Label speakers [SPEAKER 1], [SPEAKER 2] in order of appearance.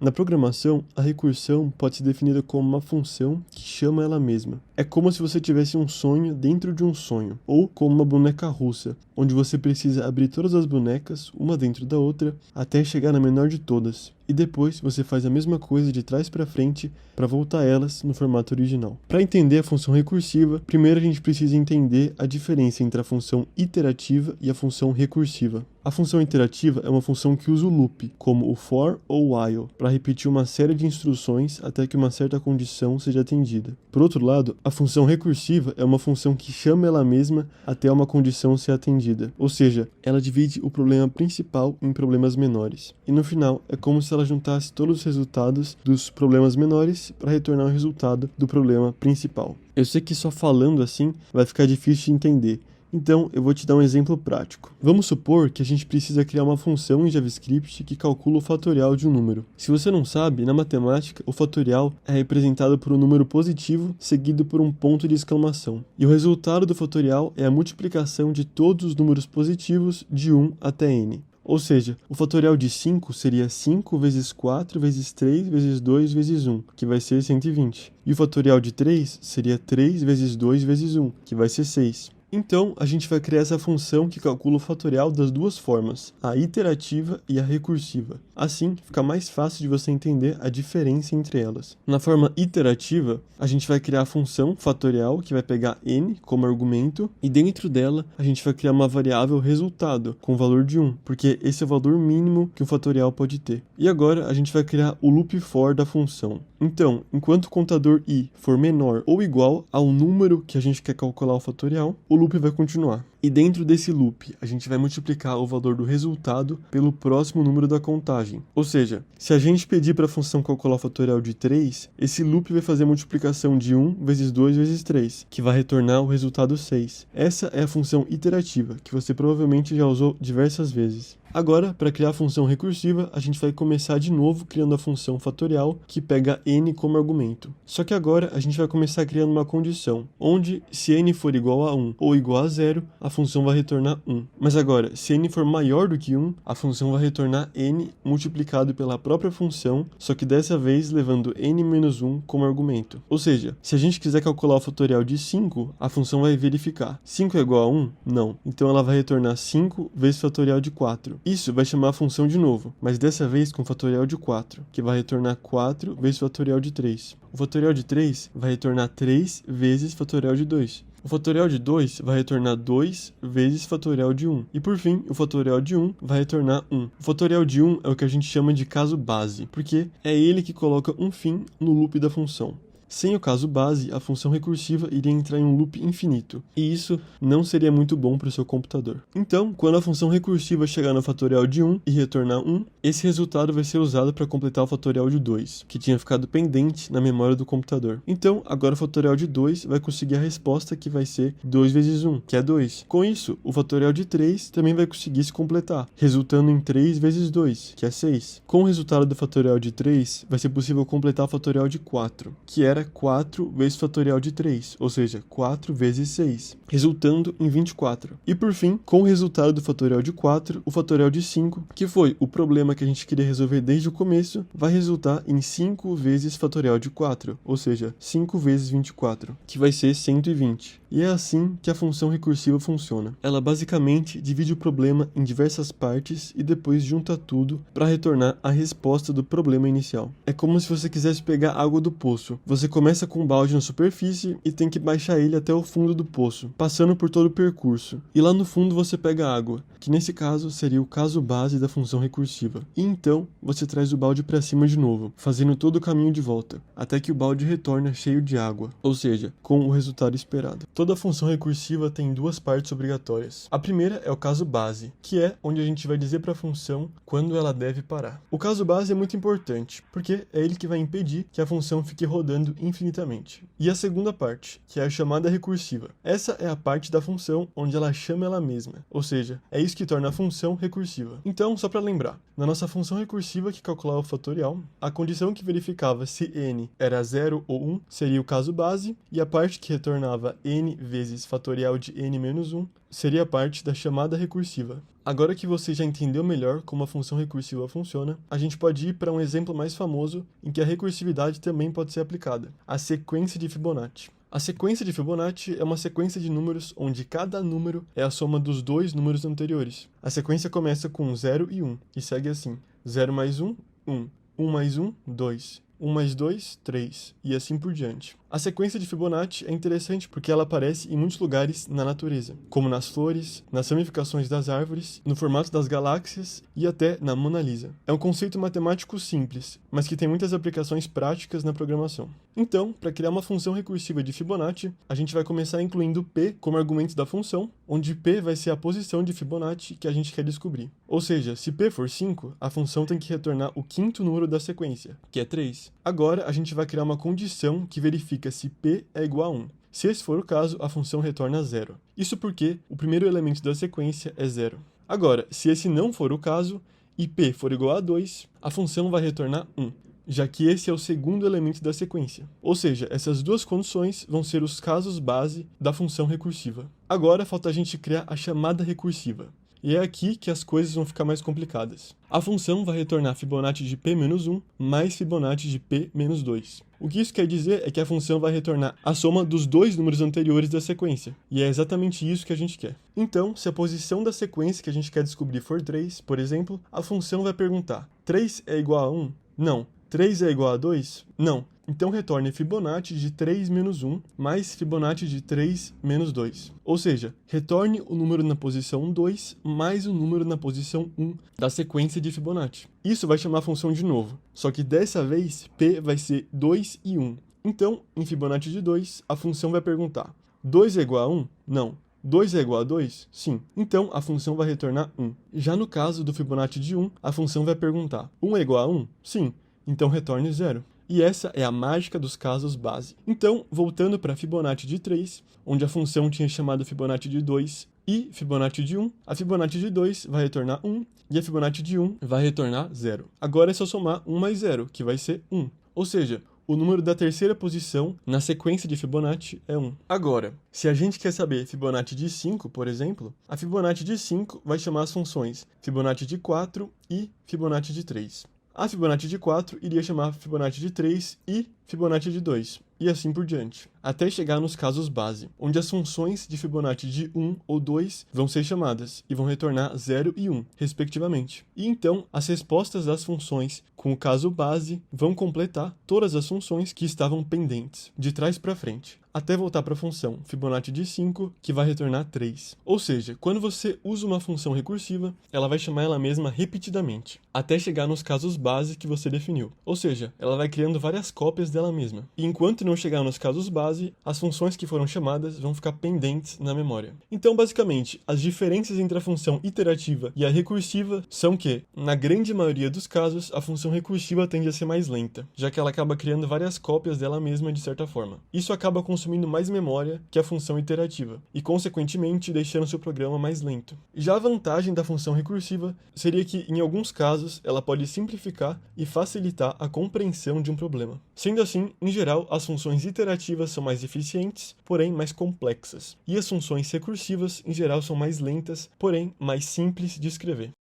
[SPEAKER 1] Na programação, a recursão pode ser definida como uma função que chama ela mesma. É como se você tivesse um sonho dentro de um sonho, ou como uma boneca russa, onde você precisa abrir todas as bonecas, uma dentro da outra, até chegar na menor de todas. E depois você faz a mesma coisa de trás para frente para voltar elas no formato original. Para entender a função recursiva, primeiro a gente precisa entender a diferença entre a função iterativa e a função recursiva. A função iterativa é uma função que usa o loop, como o for ou while, para repetir uma série de instruções até que uma certa condição seja atendida. Por outro lado, a função recursiva é uma função que chama ela mesma até uma condição ser atendida, ou seja, ela divide o problema principal em problemas menores. E no final, é como se ela juntasse todos os resultados dos problemas menores para retornar o resultado do problema principal. Eu sei que só falando assim vai ficar difícil de entender, então eu vou te dar um exemplo prático. Vamos supor que a gente precisa criar uma função em JavaScript que calcula o fatorial de um número. Se você não sabe, na matemática, o fatorial é representado por um número positivo seguido por um ponto de exclamação. E o resultado do fatorial é a multiplicação de todos os números positivos de 1 até n. Ou seja, o fatorial de 5 seria 5 vezes 4 vezes 3 vezes 2 vezes 1, que vai ser 120. E o fatorial de 3 seria 3 vezes 2 vezes 1, que vai ser 6. Então, a gente vai criar essa função que calcula o fatorial das duas formas, a iterativa e a recursiva. Assim, fica mais fácil de você entender a diferença entre elas. Na forma iterativa, a gente vai criar a função fatorial, que vai pegar n como argumento, e dentro dela, a gente vai criar uma variável resultado, com o valor de 1, porque esse é o valor mínimo que um fatorial pode ter. E agora, a gente vai criar o loop for da função. Então, enquanto o contador i for menor ou igual ao número que a gente quer calcular o fatorial, o loop vai continuar. E dentro desse loop, a gente vai multiplicar o valor do resultado pelo próximo número da contagem. Ou seja, se a gente pedir para a função calcular o fatorial de 3, esse loop vai fazer a multiplicação de 1 vezes 2 vezes 3, que vai retornar o resultado 6. Essa é a função iterativa, que você provavelmente já usou diversas vezes. Agora, para criar a função recursiva, a gente vai começar de novo criando a função fatorial, que pega n como argumento. Só que agora a gente vai começar criando uma condição, onde se n for igual a 1 ou igual a 0, a função vai retornar 1. Mas agora, se n for maior do que 1, a função vai retornar n multiplicado pela própria função, só que dessa vez levando n menos 1 como argumento. Ou seja, se a gente quiser calcular o fatorial de 5, a função vai verificar. 5 é igual a 1? Não. Então ela vai retornar 5 vezes o fatorial de 4. Isso vai chamar a função de novo, mas dessa vez com o fatorial de 4, que vai retornar 4 vezes o fatorial de 3. O fatorial de 3 vai retornar 3 vezes o fatorial de 2. O fatorial de 2 vai retornar 2 vezes o fatorial de 1. E por fim, o fatorial de 1 vai retornar 1. O fatorial de 1 é o que a gente chama de caso base, porque é ele que coloca um fim no loop da função. Sem o caso base, a função recursiva iria entrar em um loop infinito, e isso não seria muito bom para o seu computador. Então, quando a função recursiva chegar no fatorial de 1 e retornar 1, esse resultado vai ser usado para completar o fatorial de 2, que tinha ficado pendente na memória do computador. Então, agora o fatorial de 2 vai conseguir a resposta que vai ser 2 vezes 1, que é 2. Com isso, o fatorial de 3 também vai conseguir se completar, resultando em 3 vezes 2, que é 6. Com o resultado do fatorial de 3, vai ser possível completar o fatorial de 4, que era 4 vezes o fatorial de 3, ou seja, 4 vezes 6, resultando em 24. E por fim, com o resultado do fatorial de 4, o fatorial de 5, que foi o problema que a gente queria resolver desde o começo, vai resultar em 5 vezes fatorial de 4, ou seja, 5 vezes 24, que vai ser 120. E é assim que a função recursiva funciona. Ela basicamente divide o problema em diversas partes e depois junta tudo para retornar a resposta do problema inicial. É como se você quisesse pegar água do poço. Você começa com um balde na superfície e tem que baixar ele até o fundo do poço, passando por todo o percurso. E lá no fundo você pega a água, que nesse caso seria o caso base da função recursiva. E então você traz o balde para cima de novo, fazendo todo o caminho de volta, até que o balde retorna cheio de água, ou seja, com o resultado esperado. Toda função recursiva tem duas partes obrigatórias. A primeira é o caso base, que é onde a gente vai dizer para a função quando ela deve parar. O caso base é muito importante, porque é ele que vai impedir que a função fique rodando infinitamente. E a segunda parte, que é a chamada recursiva. Essa é a parte da função onde ela chama ela mesma, ou seja, é isso que torna a função recursiva. Então, só para lembrar, na nossa função recursiva que calculava o fatorial, a condição que verificava se n era 0 ou 1 seria o caso base, e a parte que retornava n vezes fatorial de n menos 1 seria parte da chamada recursiva. Agora que você já entendeu melhor como a função recursiva funciona, a gente pode ir para um exemplo mais famoso em que a recursividade também pode ser aplicada, a sequência de Fibonacci. A sequência de Fibonacci é uma sequência de números onde cada número é a soma dos dois números anteriores. A sequência começa com 0 e 1 e segue assim: 0 mais 1, 1. 1 mais 1, 2. 1 mais 2, 3, e assim por diante. A sequência de Fibonacci é interessante porque ela aparece em muitos lugares na natureza, como nas flores, nas ramificações das árvores, no formato das galáxias e até na Mona Lisa. É um conceito matemático simples, mas que tem muitas aplicações práticas na programação. Então, para criar uma função recursiva de Fibonacci, a gente vai começar incluindo p como argumento da função, onde p vai ser a posição de Fibonacci que a gente quer descobrir. Ou seja, se p for 5, a função tem que retornar o quinto número da sequência, que é 3. Agora, a gente vai criar uma condição que verifica se p é igual a 1. Se esse for o caso, a função retorna 0. Isso porque o primeiro elemento da sequência é 0. Agora, se esse não for o caso, e p for igual a 2, a função vai retornar 1, já que esse é o segundo elemento da sequência. Ou seja, essas duas condições vão ser os casos base da função recursiva. Agora, falta a gente criar a chamada recursiva. E é aqui que as coisas vão ficar mais complicadas. A função vai retornar Fibonacci de p-1 mais Fibonacci de p-2. O que isso quer dizer é que a função vai retornar a soma dos dois números anteriores da sequência. E é exatamente isso que a gente quer. Então, se a posição da sequência que a gente quer descobrir for 3, por exemplo, a função vai perguntar: 3 é igual a 1? Não. 3 é igual a 2? Não. Então retorne Fibonacci de 3 menos 1 mais Fibonacci de 3 menos 2. Ou seja, retorne o número na posição 2 mais o número na posição 1 da sequência de Fibonacci. Isso vai chamar a função de novo, só que dessa vez p vai ser 2 e 1. Então, em Fibonacci de 2, a função vai perguntar: 2 é igual a 1? Não. 2 é igual a 2? Sim. Então, a função vai retornar 1. Já no caso do Fibonacci de 1, a função vai perguntar: 1 é igual a 1? Sim. Então, retorne 0. E essa é a mágica dos casos base. Então, voltando para Fibonacci de 3, onde a função tinha chamado Fibonacci de 2 e Fibonacci de 1, a Fibonacci de 2 vai retornar 1 e a Fibonacci de 1 vai retornar 0. Agora é só somar 1 mais 0, que vai ser 1. Ou seja, o número da terceira posição na sequência de Fibonacci é 1. Agora, se a gente quer saber Fibonacci de 5, por exemplo, a Fibonacci de 5 vai chamar as funções Fibonacci de 4 e Fibonacci de 3. A Fibonacci de 4 iria chamar Fibonacci de 3 e Fibonacci de 2, e assim por diante, até chegar nos casos base, onde as funções de Fibonacci de 1 ou 2 vão ser chamadas e vão retornar 0 e 1, respectivamente. E então, as respostas das funções com o caso base vão completar todas as funções que estavam pendentes, de trás para frente, até voltar para a função Fibonacci de 5, que vai retornar 3. Ou seja, quando você usa uma função recursiva, ela vai chamar ela mesma repetidamente, até chegar nos casos base que você definiu. Ou seja, ela vai criando várias cópias dela mesma. E enquanto não chegar nos casos base, as funções que foram chamadas vão ficar pendentes na memória. Então, basicamente, as diferenças entre a função iterativa e a recursiva são que, na grande maioria dos casos, a função recursiva tende a ser mais lenta, já que ela acaba criando várias cópias dela mesma de certa forma. Isso acaba consumindo mais memória que a função iterativa, e consequentemente deixando seu programa mais lento. Já a vantagem da função recursiva seria que, em alguns casos, ela pode simplificar e facilitar a compreensão de um problema. Sendo assim, em geral, as funções iterativas são mais eficientes, porém mais complexas, e as funções recursivas, em geral, são mais lentas, porém mais simples de escrever.